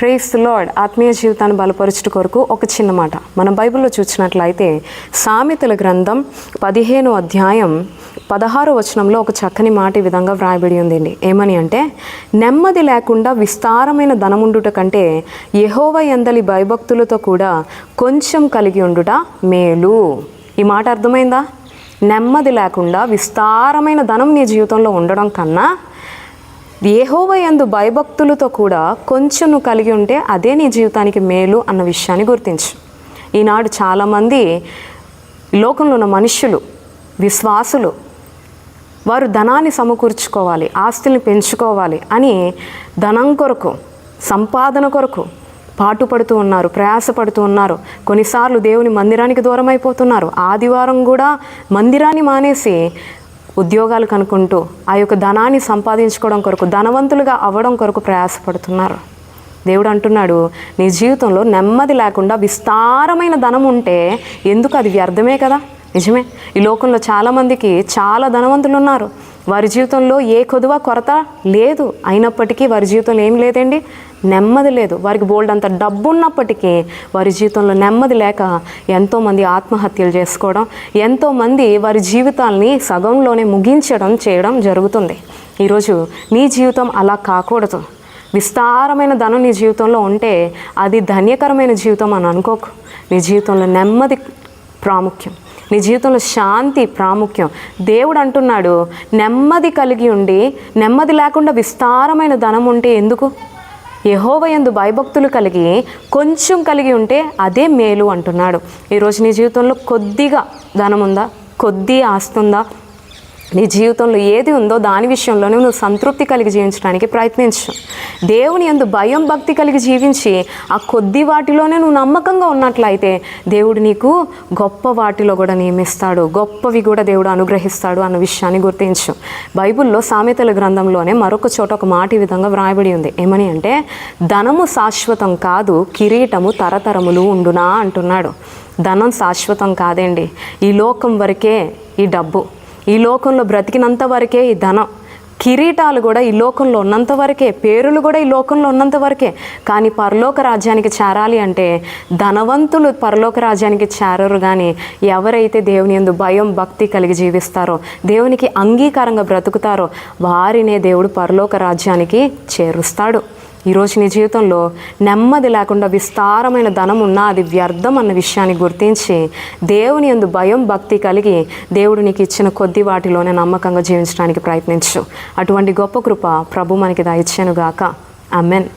Praise the lord. ఆత్మీయ జీవితాన్ని బలపరచుట కొరకు ఒక చిన్న మాట మనం బైబిల్లో చూసినట్లయితే సామెతల గ్రంథం 15వ అధ్యాయం 16వ వచనంలో ఒక చక్కని మాట ఈ విధంగా వ్రాయబడి ఉందండి. ఏమని అంటే, నెమ్మది లేకుండా విస్తారమైన ధనముండుట కంటే యెహోవా యందలి భయభక్తులతో కూడా కొంచెం కలిగి ఉండుట మేలు. ఈ మాట అర్థమైందా? నెమ్మది లేకుండా విస్తారమైన ధనం నీ జీవితంలో ఉండడం కన్నా యెహోవా యందు భయభక్తులతో కూడా కొంచెం నువ్వు కలిగి ఉంటే అదే నీ జీవితానికి మేలు అన్న విషయాన్ని గుర్తించు. ఈనాడు చాలామంది లోకంలో ఉన్న మనుషులు, విశ్వాసులు, వారు ధనాన్ని సమకూర్చుకోవాలి, ఆస్తుల్ని పెంచుకోవాలి అని ధనం కొరకు, సంపాదన కొరకు పాటుపడుతూ ఉన్నారు, ప్రయాసపడుతూ ఉన్నారు. కొన్నిసార్లు దేవుని మందిరానికి దూరం అయిపోతున్నారు. ఆదివారం కూడా మందిరాన్ని మానేసి ఉద్యోగాలు కనుక్కుంటూ ఆ యొక్క ధనాన్ని సంపాదించుకోవడం కొరకు, ధనవంతులుగా అవ్వడం కొరకు ప్రయాసపడుతున్నారు. దేవుడు అంటున్నాడు, నీ జీవితంలో నెమ్మది లేకుండా విస్తారమైన ధనం ఉంటే ఎందుకు? అది వ్యర్థమే కదా. నిజమే, ఈ లోకంలో చాలామందికి చాలా ధనవంతులు ఉన్నారు. వారి జీవితంలో ఏ కొదువ కొరత లేదు. అయినప్పటికీ వారి జీవితంలో ఏం లేదండి, నెమ్మది లేదు. వారికి బోల్డ్ అంత డబ్బు ఉన్నప్పటికీ వారి జీవితంలో నెమ్మది లేక ఎంతోమంది ఆత్మహత్యలు చేసుకోవడం, ఎంతోమంది వారి జీవితాల్ని సగంలోనే చేయడం జరుగుతుంది. ఈరోజు నీ జీవితం అలా కాకూడదు. విస్తారమైన ధనం నీ జీవితంలో ఉంటే అది ధన్యకరమైన జీవితం అని అనుకోకు. నీ జీవితంలో నెమ్మది ప్రాముఖ్యం, నీ జీవితంలో శాంతి ప్రాముఖ్యం. దేవుడు అంటున్నాడు, నెమ్మది కలిగి ఉండి నెమ్మది లేకుండా విస్తారమైన ధనం ఉంటే ఎందుకు? యెహోవా యందు భయభక్తులు కలిగి కొంచెం కలిగి ఉంటే అదే మేలు అంటున్నాడు. ఈరోజు నీ జీవితంలో కొద్దిగా ధనం ఉందా, కొద్ది ఆస్తి ఉందా, నీ జీవితంలో ఏది ఉందో దాని విషయంలోనే నువ్వు సంతృప్తి కలిగి జీవించడానికి ప్రయత్నించు. దేవుని యందు భయం భక్తి కలిగి జీవించి ఆ కొద్ది వాటిలోనే నువ్వు నమ్మకంగా ఉన్నట్లయితే దేవుడు నీకు గొప్ప వాటిలో కూడా నియమిస్తాడు, గొప్పవి కూడా దేవుడు అనుగ్రహిస్తాడు అన్న విషయాన్ని గుర్తించు. బైబిల్లో సామెతల గ్రంథంలోనే మరొక చోట ఒక మాట ఈ విధంగా వ్రాయబడి ఉంది. ఏమని అంటే, ధనము శాశ్వతం కాదు, కిరీటము తరతరములు ఉండునా అంటున్నాడు. ధనం శాశ్వతం కాదండి. ఈ లోకం వరకే ఈ డబ్బు, ఈ లోకంలో బ్రతికినంత వరకే ఈ ధనం. కిరీటాలు కూడా ఈ లోకంలో ఉన్నంత వరకే, పేరులు కూడా ఈ లోకంలో ఉన్నంత వరకే. కానీ పరలోక రాజ్యానికి చేరాలి అంటే ధనవంతులు పరలోక రాజ్యానికి చేరరు. కానీ ఎవరైతే దేవుని యందు భయం భక్తి కలిగి జీవిస్తారో, దేవునికి అంగీకారంగా బ్రతుకుతారో వారినే దేవుడు పరలోక రాజ్యానికి చేరుస్తాడు. ఈరోజు నీ జీవితంలో నెమ్మది లేకుండా విస్తారమైన ధనం ఉన్నా అది వ్యర్థం అన్న విషయాన్ని గుర్తించి దేవుని యందు భయం భక్తి కలిగి దేవుడు నీకు ఇచ్చిన కొద్ది వాటిలోనే నమ్మకంగా జీవించడానికి ప్రయత్నించు. అటువంటి గొప్ప కృప ప్రభు మనకి దయచేయునుగాక. ఆమేన్.